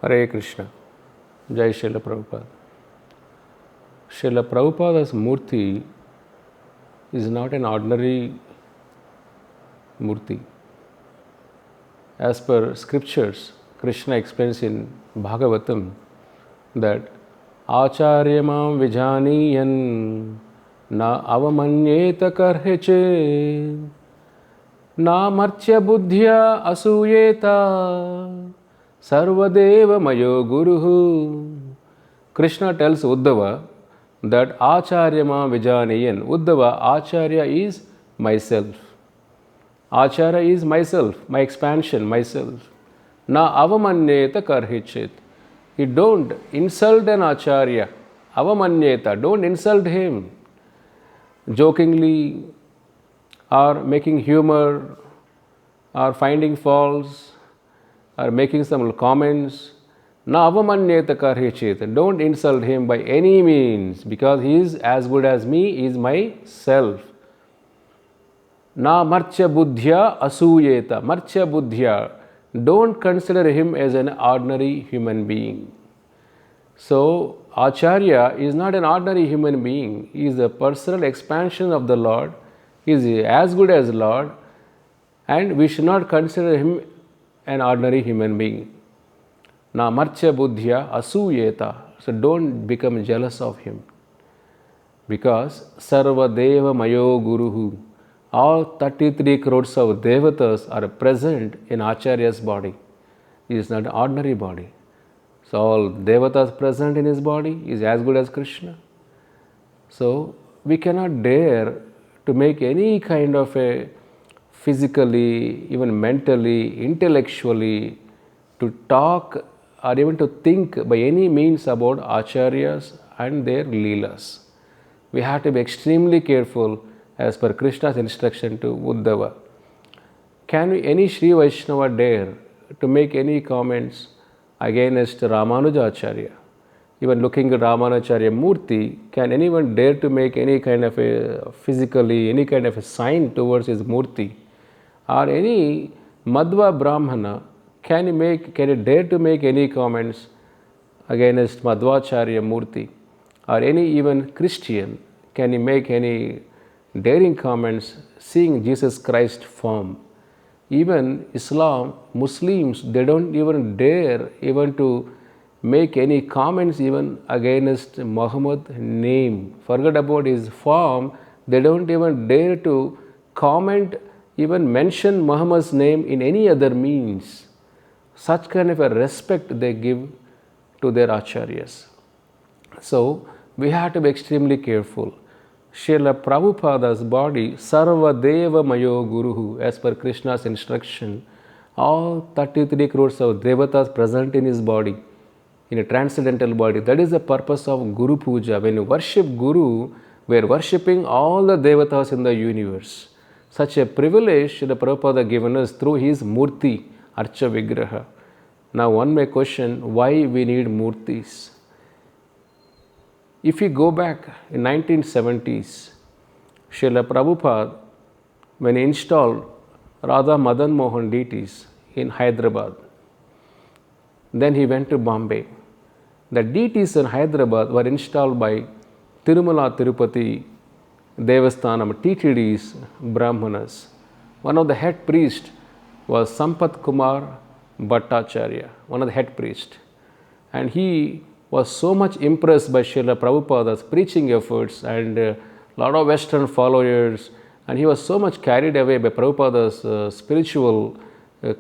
Hare Krishna. Jai Srila Prabhupada. Srila Prabhupada's Murti is not an ordinary Murti. As per scriptures, Krishna explains in Bhagavatam that Acharya mam vijaniyan na avamanyeta karheche na martya buddhya asuyeta sarvadeva mayo guruhu. Krishna tells Uddhava that Acharya mam vijaniyan. Uddhava, Acharya is myself. Acharya is myself, my expansion, myself. Na avamanyeta karhichet. You don't insult an Acharya. Avamanyeta, don't insult him. Jokingly, or making humor, or finding faults, or making some comments. Na avamanyeta karhichet. Don't insult him by any means, because he is as good as me, he is myself. Na martya buddhya asuyeta. Martya buddhya. Don't consider him as an ordinary human being. So, Acharya is not an ordinary human being. He is a personal expansion of the Lord. He is as good as Lord. And we should not consider him an ordinary human being. Na martya buddhya asuyeta. So, don't become jealous of him. Because sarva deva mayo guruhu. All 33 crores of Devatas are present in Acharya's body. He is not an ordinary body. So all Devatas present in his body is as good as Krishna. So we cannot dare to make any kind of a physically, even mentally, intellectually, to talk or even to think by any means about Acharyas and their Leelas. We have to be extremely careful as per Krishna's instruction to Uddhava. Can any Sri Vaishnava dare to make any comments against Ramanuja Acharya? Even looking at Ramanacharya Murti, can anyone dare to make any kind of a physically, any kind of a sign towards his Murti? Or any Madhva Brahmana, can he dare to make any comments against Madhvacharya Murti? Or any even Christian, can he make any daring comments seeing Jesus Christ form? Even Islam, Muslims, they don't even dare even to make any comments even against Muhammad name. Forget about his form, they don't even dare to comment, even mention Muhammad's name in any other means. Such kind of a respect they give to their Acharyas. So we have to be extremely careful. Srila Prabhupada's body, Sarva Deva Mayo Guruhu, as per Krishna's instruction, all 33 crores of Devatas present in his body, in a transcendental body. That is the purpose of Guru Puja. When you worship Guru, we are worshipping all the Devatas in the universe. Such a privilege Srila Prabhupada given us through his Murti, Archa Vigraha. Now one may question, why we need Murtis? If we go back in 1970s, Srila Prabhupada, when he installed Radha Madan Mohan deities in Hyderabad, then he went to Bombay. The deities in Hyderabad were installed by Tirumala Tirupati Devasthanam, TTDs, Brahmanas. One of the head priests was Sampath Kumar Bhattacharya, one of the head priests. And he was so much impressed by Srila Prabhupada's preaching efforts and a lot of Western followers, and he was so much carried away by Prabhupada's spiritual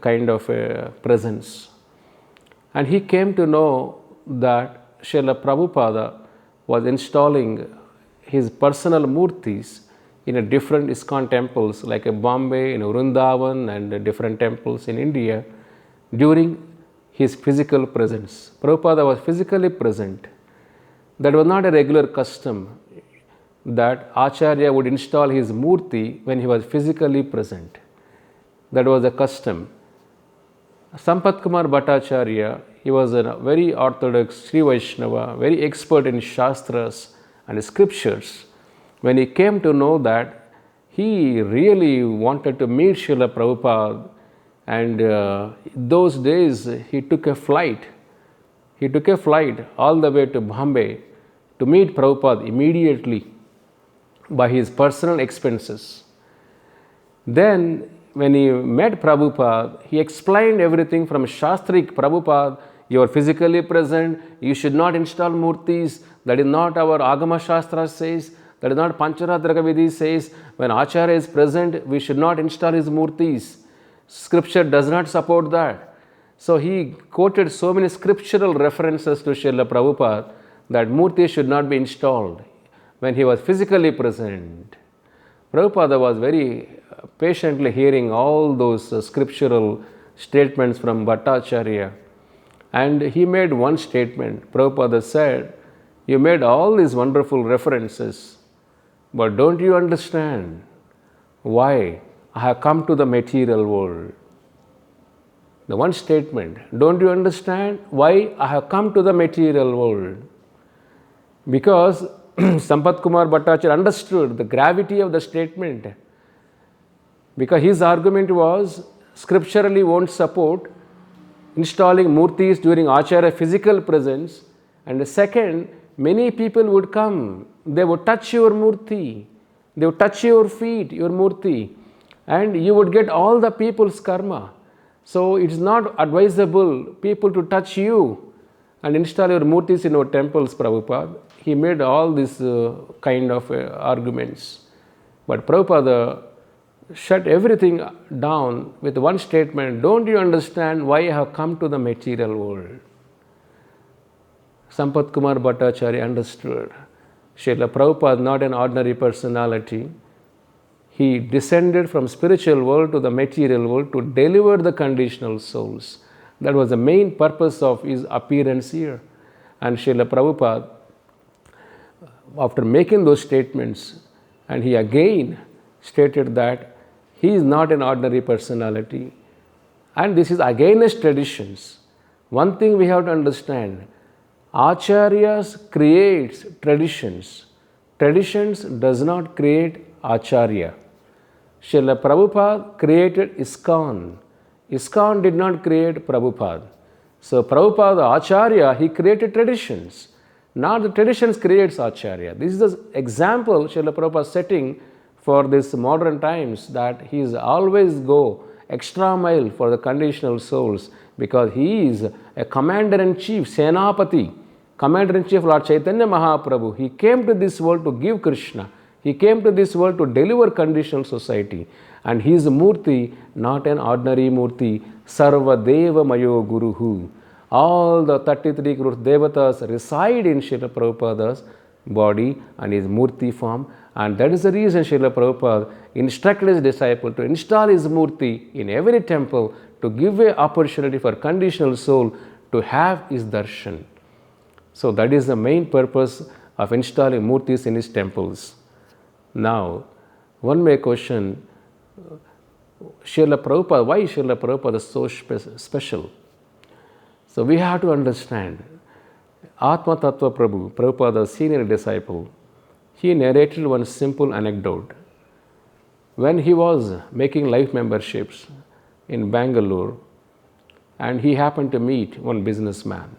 kind of presence. And he came to know that Srila Prabhupada was installing his personal murtis in a different ISKCON temples like Bombay, in Vrindavan, and different temples in India during his physical presence. Prabhupada was physically present. That was not a regular custom that Acharya would install his Murti when he was physically present. That was a custom. Sampath Kumar Bhattacharya, he was a very orthodox Sri Vaishnava, very expert in Shastras and scriptures. When he came to know that, he really wanted to meet Srila Prabhupada. And those days he took a flight he took a flight all the way to Bombay to meet Prabhupada immediately by his personal expenses. Then, when he met Prabhupada, he explained everything from Shastric. Prabhupada, you are physically present, you should not install murtis, that is not our Agama Shastra says, that is not Pancharatraka Vidhi says. When Acharya is present, we should not install his murtis. Scripture does not support that. So he quoted so many scriptural references to Srila Prabhupada that murti should not be installed when he was physically present. Prabhupada was very patiently hearing all those scriptural statements from Bhakta Acharya, and he made one statement. Prabhupada said, you made all these wonderful references, but don't you understand why I have come to the material world? The one statement, don't you understand why I have come to the material world? Because Sampat Kumar Bhattacharya understood the gravity of the statement. Because his argument was, scripturally won't support installing murtis during Acharya physical presence. And the second, many people would come, they would touch your murti, they would touch your feet, your murti, and you would get all the people's karma. So it is not advisable people to touch you and install your murtis in our temples, Prabhupada. He made all these kind of arguments. But Prabhupada shut everything down with one statement, don't you understand why I have come to the material world? Sampat Kumar Bhattacharya understood. Srila Prabhupada is not an ordinary personality. He descended from spiritual world to the material world to deliver the conditional souls. That was the main purpose of his appearance here. And Srila Prabhupada, after making those statements, and he again stated that he is not an ordinary personality. And this is against traditions. One thing we have to understand, Acharyas creates traditions. Traditions does not create Acharya. Srila Prabhupada created ISKCON. ISKCON did not create Prabhupada. So Prabhupada, Acharya, he created traditions. Now the traditions creates Acharya. This is the example Srila Prabhupada setting for this modern times, that he is always go extra mile for the conditional souls, because he is a commander-in-chief, Senapati, commander-in-chief Lord Chaitanya Mahaprabhu. He came to this world to give Krishna. He came to this world to deliver conditional society. And he is a Murti, not an ordinary Murti. Sarva Deva Mayo Guruhu. All the 33 crores Devatas reside in Srila Prabhupada's body and his Murti form. And that is the reason Srila Prabhupada instructed his disciple to install his Murti in every temple to give an opportunity for conditional soul to have his darshan. So that is the main purpose of installing Murtis in his temples. Now, one may question, Srila Prabhupada, why Srila Prabhupada is so special? So we have to understand, Atma Tattva Prabhu, Prabhupada's senior disciple, he narrated one simple anecdote. When he was making life memberships in Bangalore, and he happened to meet one businessman.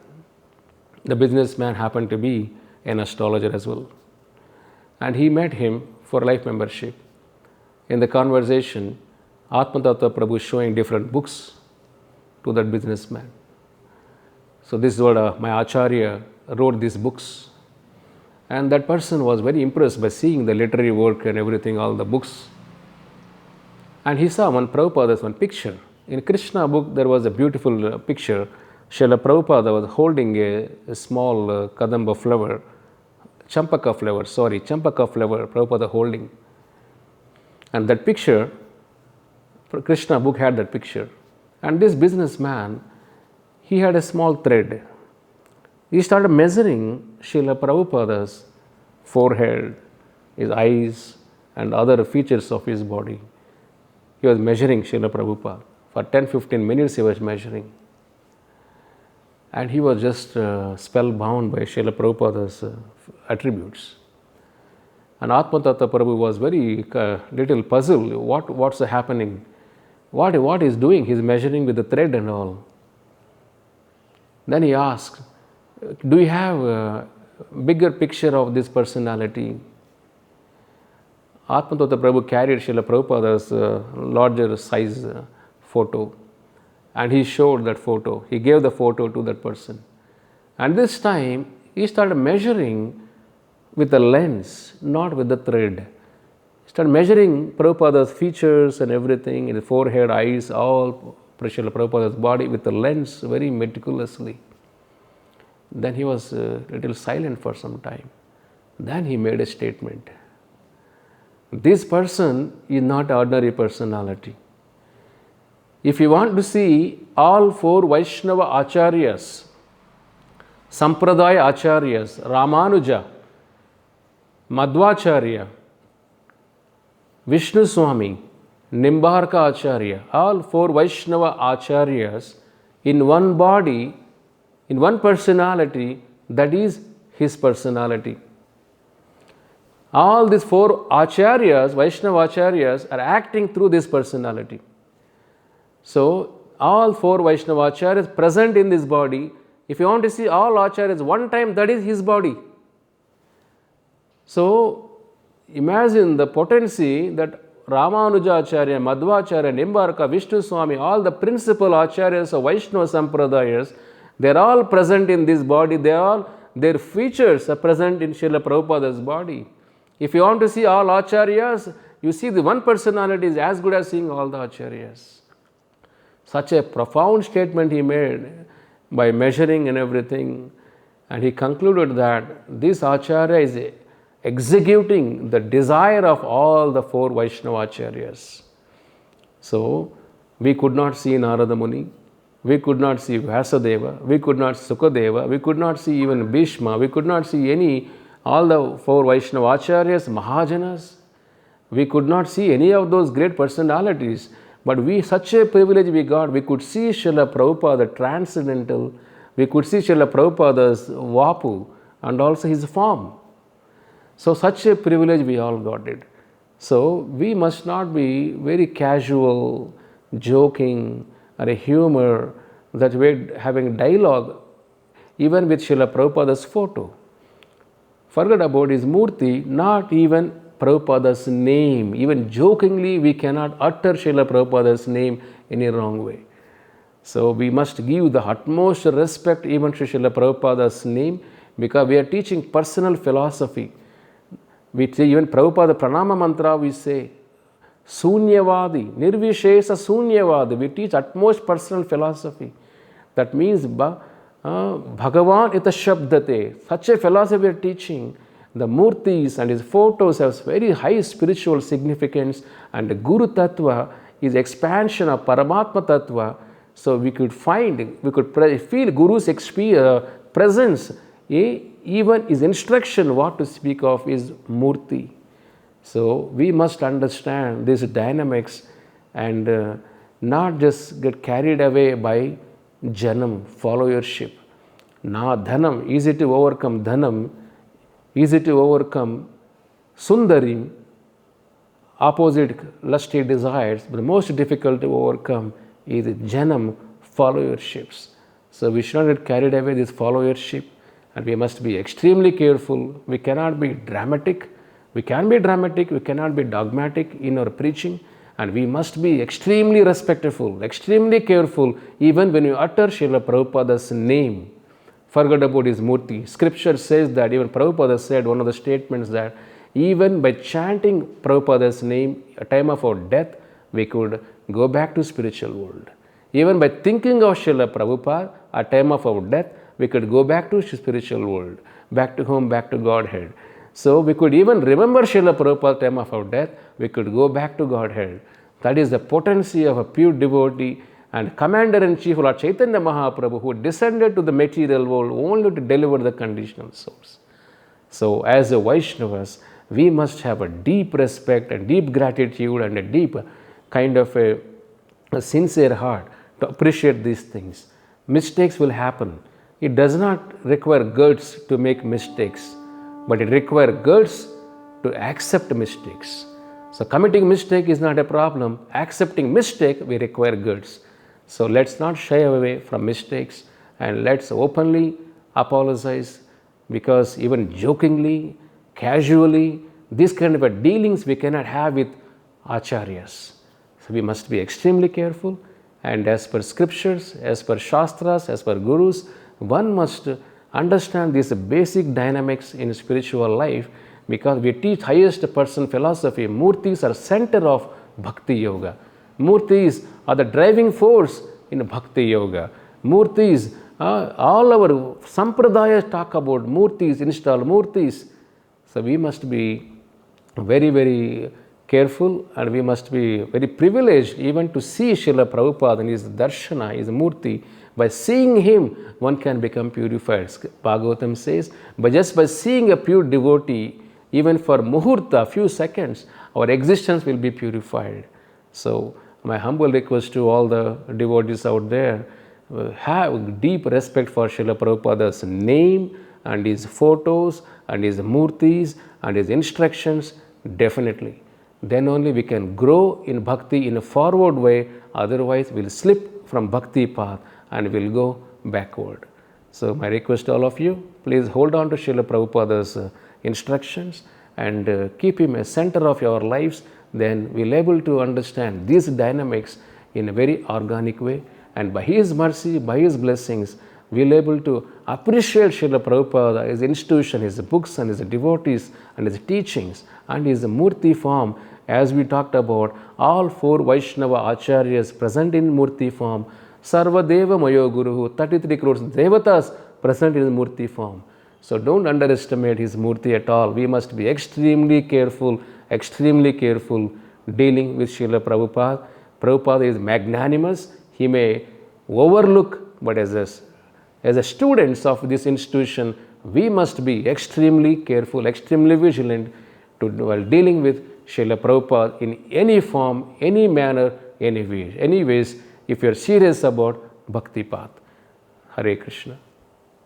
The businessman happened to be an astrologer as well. And he met him for life membership. In the conversation, Atma Tattva Prabhu showing different books to that businessman. So this is what my Acharya wrote these books. And that person was very impressed by seeing the literary work and everything, all the books. And he saw one Prabhupada's one picture. In Krishna book, there was a beautiful picture. Srila Prabhupada was holding a small kadamba flower, champaka flower, Prabhupada holding. And that picture, Krishna book had that picture. And this businessman, he had a small thread. He started measuring Srila Prabhupada's forehead, his eyes, and other features of his body. He was measuring Srila Prabhupada. For 10-15 minutes he was measuring. And he was just spellbound by Srila Prabhupada's attributes. And Atma Tattva Prabhu was very little puzzled. What's happening? What is doing? He's measuring with the thread and all. Then he asked, Do you have a bigger picture of this personality? Atmatattva Prabhu carried Srila Prabhupada's larger size photo, and he showed that photo. He gave the photo to that person. And this time, he started measuring with a lens, not with the thread. He started measuring Prabhupada's features and everything, in the forehead, eyes, all Srila Prabhupada's body with a lens very meticulously. Then he was a little silent for some time. Then he made a statement. This person is not ordinary personality. If you want to see all four Vaishnava Acharyas, Sampradaya Acharyas, Ramanuja, Madhvacharya, Vishnu Swami, Nimbarka Acharya, all four Vaishnava Acharyas in one body, in one personality, that is his personality. All these four Acharyas, Vaishnava Acharyas, are acting through this personality. So, all four Vaishnava Acharyas present in this body. If you want to see all Acharyas one time, that is his body. So, imagine the potency that Ramanuja Acharya, Madhvacharya, Nimbarka, Vishnu Swami, all the principal Acharyas of Vaishnava Sampradayas, they are all present in this body. Their features are present in Srila Prabhupada's body. If you want to see all Acharyas, you see the one personality is as good as seeing all the Acharyas. Such a profound statement he made by measuring and everything. And he concluded that this Acharya is executing the desire of all the four Vaishnava Acharyas. So, we could not see Narada Muni, we could not see Vyasadeva, we could not see Sukadeva, we could not see even Bhishma, we could not see all the four Vaishnava Acharyas, Mahajanas. We could not see any of those great personalities. But such a privilege we got, we could see Srila Prabhupada, the transcendental, we could see Srila Prabhupada's Vapu and also his form. So such a privilege we all got it. So we must not be very casual, joking, or a humor that we're having dialogue even with Srila Prabhupada's photo. Forget about his Murti, not even Prabhupada's name. Even jokingly, we cannot utter Srila Prabhupada's name in a wrong way. So we must give the utmost respect even to Srila Prabhupada's name, because we are teaching personal philosophy. We say even Prabhupada Pranama Mantra, we say Sunyavadi, Nirvishesa Sunyavadi. We teach utmost personal philosophy. That means Bhagavan ita shabdate. Such a philosophy we are teaching. The Murtis and his photos have very high spiritual significance, and the Guru Tattva is expansion of Paramatma Tattva. So we could feel Guru's presence, even his instruction, what to speak of is Murti. So we must understand these dynamics and not just get carried away by Janam, followership. Na Dhanam, easy to overcome Dhanam, easy to overcome Sundarim, opposite lusty desires, but the most difficult to overcome is Janam, followerships. So we should not get carried away this followership, and we must be extremely careful. We cannot be dramatic. We can be dramatic, we cannot be dogmatic in our preaching, and we must be extremely respectful, extremely careful, even when you utter Srila Prabhupada's name. Forget about his Murti. Scripture says that, even Prabhupada said one of the statements, that even by chanting Prabhupada's name at time of our death, we could go back to spiritual world. Even by thinking of Srila Prabhupada at time of our death, we could go back to spiritual world, back to home, back to Godhead. So we could even remember Srila Prabhupada at time of our death, we could go back to Godhead. That is the potency of a pure devotee and Commander-in-Chief Lord Chaitanya Mahaprabhu, who descended to the material world only to deliver the conditional souls. So as a Vaishnavas, we must have a deep respect and deep gratitude and a deep kind of a sincere heart to appreciate these things. Mistakes will happen. It does not require guts to make mistakes, but it requires guts to accept mistakes. So committing mistake is not a problem. Accepting mistake, we require guts. So let's not shy away from mistakes, and let's openly apologize, because even jokingly, casually, this kind of a dealings we cannot have with Acharyas. So we must be extremely careful, and as per scriptures, as per shastras, as per gurus, one must understand these basic dynamics in spiritual life, because we teach highest person philosophy. Murtis are center of Bhakti Yoga. Murtis are the driving force in Bhakti Yoga. Murtis, all our sampradayas talk about Murtis, install Murtis. So we must be very, very careful, and we must be very privileged even to see Srila Prabhupada in his darshana, his Murti. By seeing him, one can become purified. Bhagavatam says, but just by seeing a pure devotee, even for muhurta, few seconds, our existence will be purified. So my humble request to all the devotees out there, have deep respect for Srila Prabhupada's name and his photos and his murtis and his instructions, definitely. Then only we can grow in bhakti in a forward way, otherwise we'll slip from bhakti path and we'll go backward. So my request to all of you, please hold on to Srila Prabhupada's instructions and keep him a center of your lives. Then we'll able to understand these dynamics in a very organic way, and by his mercy, by his blessings, we'll able to appreciate Srila Prabhupada, his institution, his books and his devotees and his teachings and his Murti form. As we talked about, all four Vaishnava Acharyas present in Murti form, Sarvadeva Mayo Guruhu, 33 crores Devatas present in Murti form. So don't underestimate his Murti at all. We must be extremely careful dealing with Srila Prabhupada. Prabhupada is magnanimous. He may overlook, but as a students of this institution, we must be extremely careful, extremely vigilant while dealing with Srila Prabhupada in any form, any manner, any way. Anyways, if you are serious about Bhakti path. Hare Krishna.